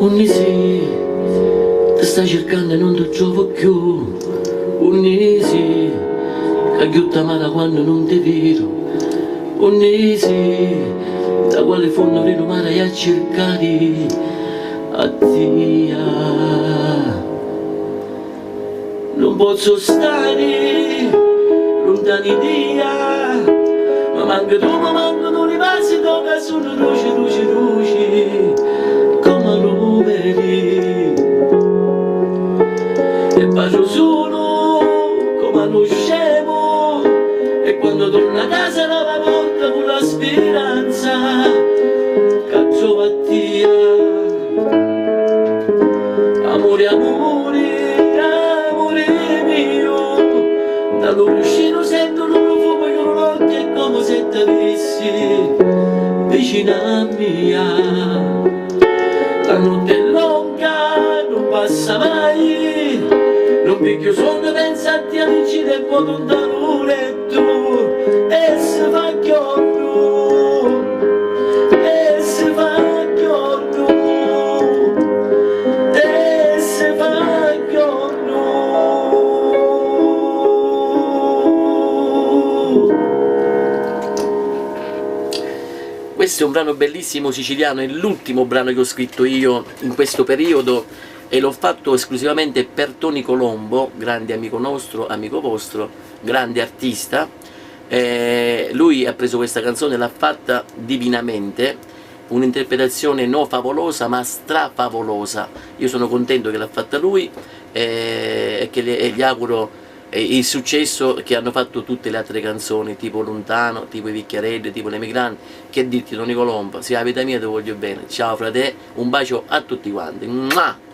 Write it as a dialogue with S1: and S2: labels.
S1: Unisi, ti stai cercando e non ti trovo più. Unisi, che aiuta male quando non ti vedo. Unisi, da quale fondo rinomare a cercare a Dio. Non posso stare lontani dia, ma mancano le passi che sono luci, come numeri. E bacio solo come uno scemo, e quando torno a casa la porta con la speranza che trovo a Dio. Amore, mio, dall'uscino sento il profumo di un occhio, è come se ti avessi vicina a mia. La notte è lunga, non passa mai, non picchio sonno, pensa a te amici del tuo lontano letto, e si fa chiorno, e si fa chiorno, e si fa chiorno. Questo è un brano bellissimo siciliano, è l'ultimo brano che ho scritto io in questo periodo e l'ho fatto esclusivamente per Tony Colombo, grande amico nostro, amico vostro, grande artista. Lui ha preso questa canzone e l'ha fatta divinamente, un'interpretazione non favolosa ma strafavolosa. Io sono contento che l'ha fatta lui e che gli auguro il successo che hanno fatto tutte le altre canzoni, tipo Lontano, tipo I Picchiarelli, tipo Le Migranti. Che dirti, Tony Colombo, sia la vita mia, ti voglio bene. Ciao frate, un bacio a tutti quanti. Mua!